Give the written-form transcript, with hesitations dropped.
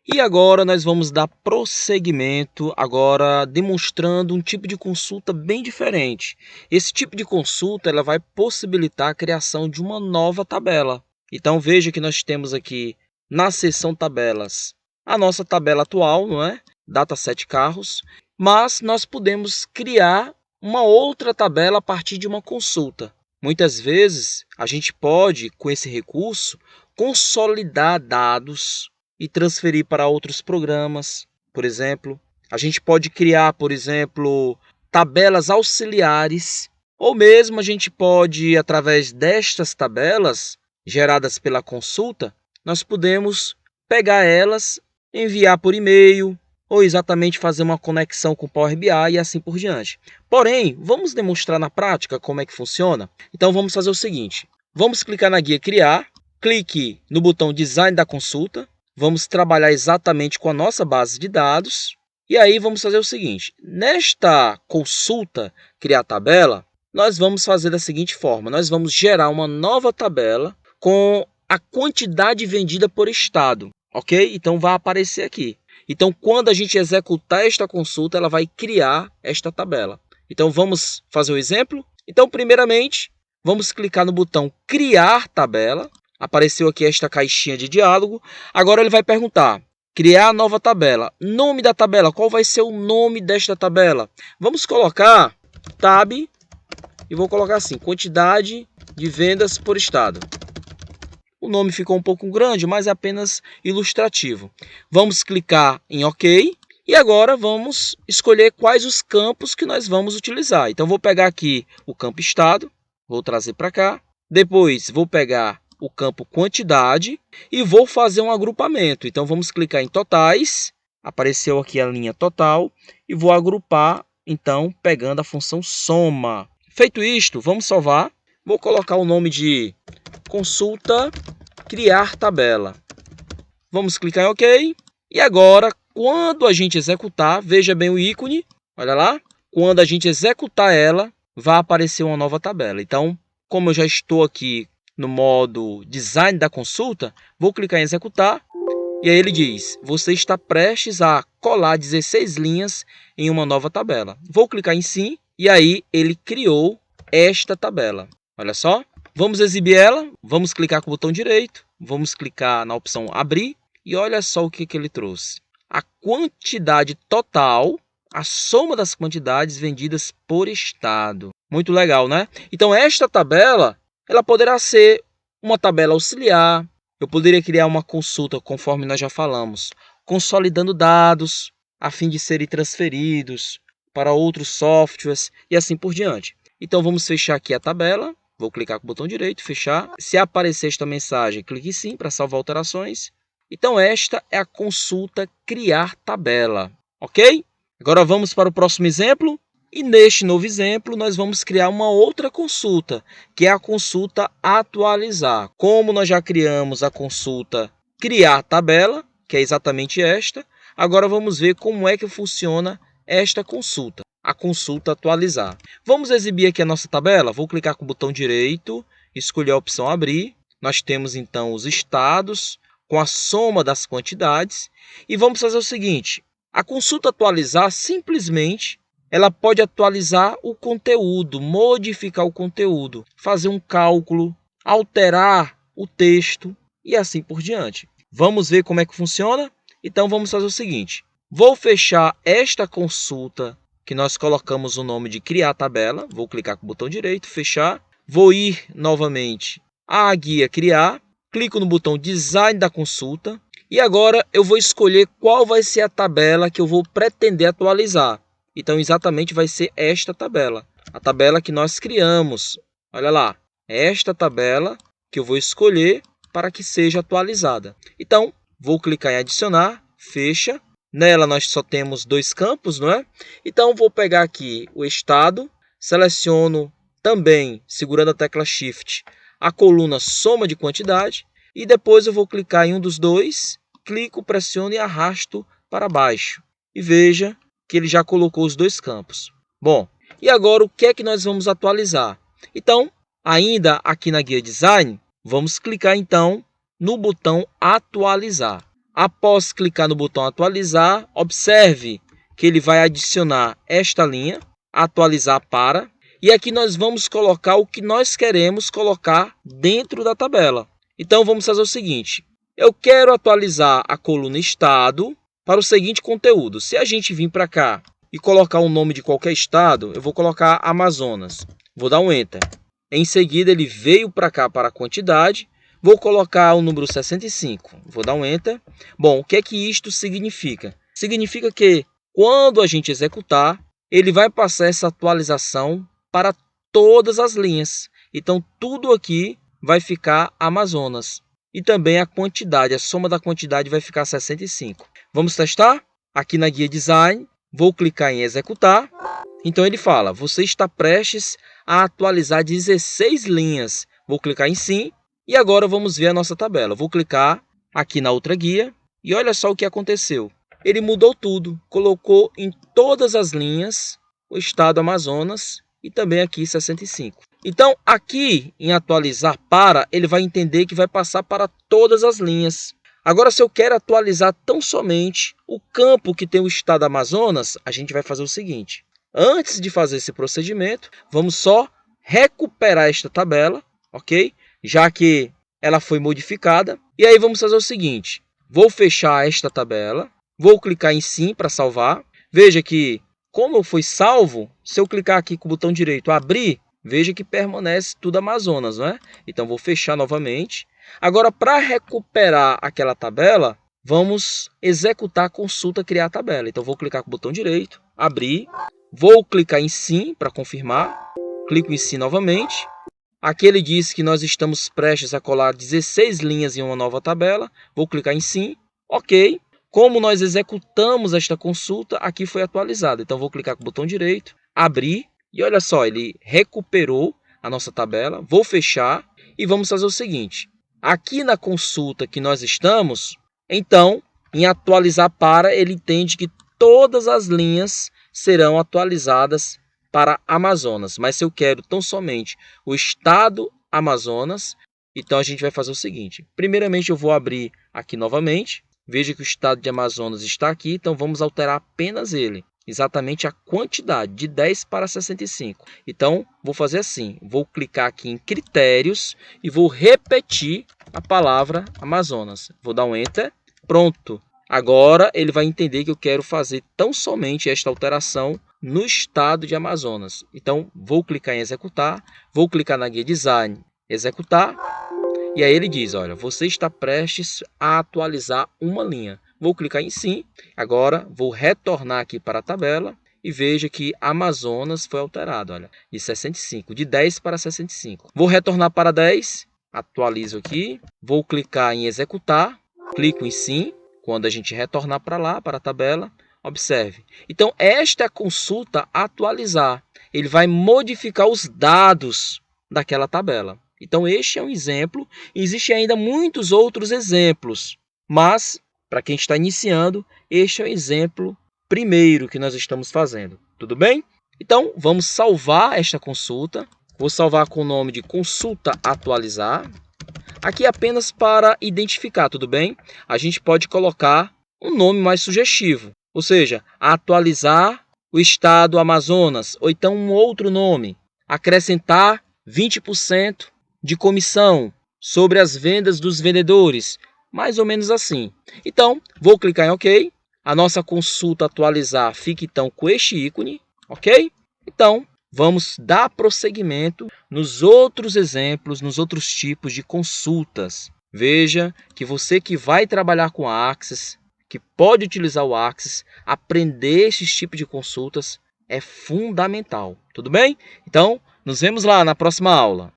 E agora nós vamos dar prosseguimento, agora demonstrando um tipo de consulta bem diferente. Esse tipo de consulta ela vai possibilitar a criação de uma nova tabela. Então veja que nós temos aqui na seção tabelas a nossa tabela atual, não é? Dataset carros, mas nós podemos criar uma outra tabela a partir de uma consulta. Muitas vezes a gente pode, com esse recurso, consolidar dados e transferir para outros programas. Por exemplo, a gente pode criar, por exemplo, tabelas auxiliares, ou mesmo a gente pode, através destas tabelas geradas pela consulta, nós podemos pegar elas, enviar por e-mail, ou exatamente fazer uma conexão com o Power BI e assim por diante. Porém, vamos demonstrar na prática como é que funciona? Então vamos fazer o seguinte, vamos clicar na guia Criar, clique no botão Design da consulta, vamos trabalhar exatamente com a nossa base de dados, e aí vamos fazer o seguinte, nesta consulta Criar Tabela, nós vamos fazer da seguinte forma, nós vamos gerar uma nova tabela com a quantidade vendida por estado, ok? Então vai aparecer aqui. Então, quando a gente executar esta consulta, ela vai criar esta tabela. Então, vamos fazer o exemplo? Então, primeiramente, vamos clicar no botão Criar Tabela. Apareceu aqui esta caixinha de diálogo. Agora ele vai perguntar, criar nova tabela. Nome da tabela, qual vai ser o nome desta tabela? Vamos colocar Tab, e vou colocar assim, quantidade de vendas por estado. O nome ficou um pouco grande, mas é apenas ilustrativo. Vamos clicar em OK e agora vamos escolher quais os campos que nós vamos utilizar. Então, vou pegar aqui o campo estado, vou trazer para cá. Depois, vou pegar o campo quantidade e vou fazer um agrupamento. Então, vamos clicar em totais. Apareceu aqui a linha total e vou agrupar, então, pegando a função soma. Feito isto, vamos salvar. Vou colocar o nome de consulta Criar Tabela. Vamos clicar em OK. E agora, quando a gente executar, veja bem o ícone, olha lá. Quando a gente executar ela, vai aparecer uma nova tabela. Então, como eu já estou aqui no modo Design da consulta, vou clicar em executar. E aí ele diz, você está prestes a colar 16 linhas em uma nova tabela. Vou clicar em Sim, e aí ele criou esta tabela. Olha só. Vamos exibir ela, vamos clicar com o botão direito, vamos clicar na opção Abrir e olha só o que ele trouxe. A quantidade total, a soma das quantidades vendidas por estado. Muito legal, né? Então, esta tabela, ela poderá ser uma tabela auxiliar. Eu poderia criar uma consulta, conforme nós já falamos, consolidando dados a fim de serem transferidos para outros softwares e assim por diante. Então, vamos fechar aqui a tabela. Vou clicar com o botão direito, fechar. Se aparecer esta mensagem, clique em Sim para salvar alterações. Então, esta é a consulta Criar Tabela, ok? Agora vamos para o próximo exemplo. E neste novo exemplo, nós vamos criar uma outra consulta, que é a consulta Atualizar. Como nós já criamos a consulta Criar Tabela, que é exatamente esta, agora vamos ver como é que funciona esta consulta. A consulta Atualizar. Vamos exibir aqui a nossa tabela. Vou clicar com o botão direito, escolher a opção Abrir. Nós temos então os estados com a soma das quantidades. E vamos fazer o seguinte, a consulta Atualizar simplesmente ela pode atualizar o conteúdo, modificar o conteúdo, fazer um cálculo, alterar o texto e assim por diante. Vamos ver como é que funciona? Então vamos fazer o seguinte, vou fechar esta consulta que nós colocamos o nome de Criar Tabela, vou clicar com o botão direito, fechar, vou ir novamente à guia Criar, clico no botão Design da consulta e agora eu vou escolher qual vai ser a tabela que eu vou pretender atualizar. Então, exatamente vai ser esta tabela, a tabela que nós criamos. Olha lá, é esta tabela que eu vou escolher para que seja atualizada. Então, vou clicar em Adicionar, fecha. Nela nós só temos dois campos, não é? Então, vou pegar aqui o estado, seleciono também, segurando a tecla Shift, a coluna Soma de Quantidade. E depois eu vou clicar em um dos dois, clico, pressiono e arrasto para baixo. E veja que ele já colocou os dois campos. Bom, e agora o que é que nós vamos atualizar? Então, ainda aqui na guia Design, vamos clicar então no botão Atualizar. Após clicar no botão atualizar, observe que ele vai adicionar esta linha, atualizar para, e aqui nós vamos colocar o que nós queremos colocar dentro da tabela. Então vamos fazer o seguinte, eu quero atualizar a coluna estado para o seguinte conteúdo. Se a gente vir para cá e colocar o nome de qualquer estado, eu vou colocar Amazonas. Vou dar um Enter. Em seguida ele veio para cá para a quantidade. Vou colocar o número 65. Vou dar um Enter. Bom, o que é que isto significa? Significa que quando a gente executar, ele vai passar essa atualização para todas as linhas. Então tudo aqui vai ficar Amazonas. E também a quantidade, a soma da quantidade vai ficar 65. Vamos testar? Aqui na guia Design, vou clicar em executar. Então ele fala, você está prestes a atualizar 16 linhas. Vou clicar em sim. E agora vamos ver a nossa tabela. Vou clicar aqui na outra guia e olha só o que aconteceu. Ele mudou tudo, colocou em todas as linhas o estado Amazonas e também aqui 65. Então aqui em atualizar para, ele vai entender que vai passar para todas as linhas. Agora se eu quero atualizar tão somente o campo que tem o estado Amazonas, a gente vai fazer o seguinte. Antes de fazer esse procedimento, vamos só recuperar esta tabela, ok? Já que ela foi modificada. E aí vamos fazer o seguinte. Vou fechar esta tabela. Vou clicar em sim para salvar. Veja que, como foi salvo, se eu clicar aqui com o botão direito abrir, veja que permanece tudo Amazonas, não é? Então vou fechar novamente. Agora, para recuperar aquela tabela, vamos executar a consulta criar tabela. Então vou clicar com o botão direito, abrir. Vou clicar em sim para confirmar. Clico em sim novamente. Aqui ele diz que nós estamos prestes a colar 16 linhas em uma nova tabela. Vou clicar em sim. Ok. Como nós executamos esta consulta, aqui foi atualizado. Então vou clicar com o botão direito, abrir. E olha só, ele recuperou a nossa tabela. Vou fechar e vamos fazer o seguinte. Aqui na consulta que nós estamos, então, em atualizar para, ele entende que todas as linhas serão atualizadas para Amazonas. Mas se eu quero tão somente o estado Amazonas, então a gente vai fazer o seguinte. Primeiramente eu vou abrir aqui novamente. Veja que o estado de Amazonas está aqui, então vamos alterar apenas ele. Exatamente a quantidade, de 10 para 65. Então, vou fazer assim. Vou clicar aqui em critérios e vou repetir a palavra Amazonas. Vou dar um Enter. Pronto. Agora ele vai entender que eu quero fazer tão somente esta alteração no estado de Amazonas. Então, vou clicar em executar, vou clicar na guia Design, executar, e aí ele diz, olha, você está prestes a atualizar uma linha. Vou clicar em sim, agora vou retornar aqui para a tabela e veja que Amazonas foi alterado, olha, de 65, de 10 para 65. Vou retornar para 10, atualizo aqui, vou clicar em executar, clico em sim. Quando a gente retornar para lá, para a tabela, observe. Então, esta é a consulta atualizar. Ele vai modificar os dados daquela tabela. Então, este é um exemplo. Existem ainda muitos outros exemplos. Mas, para quem está iniciando, este é o exemplo primeiro que nós estamos fazendo. Tudo bem? Então, vamos salvar esta consulta. Vou salvar com o nome de consulta atualizar. Aqui é apenas para identificar, tudo bem? A gente pode colocar um nome mais sugestivo, ou seja, atualizar o estado Amazonas, ou então um outro nome, acrescentar 20% de comissão sobre as vendas dos vendedores, mais ou menos assim. Então, vou clicar em OK, a nossa consulta atualizar fica então com este ícone, ok? Então, vamos dar prosseguimento nos outros exemplos, nos outros tipos de consultas. Veja que você que vai trabalhar com a Axis, que pode utilizar o Axis, aprender esses tipos de consultas é fundamental. Tudo bem? Então, nos vemos lá na próxima aula.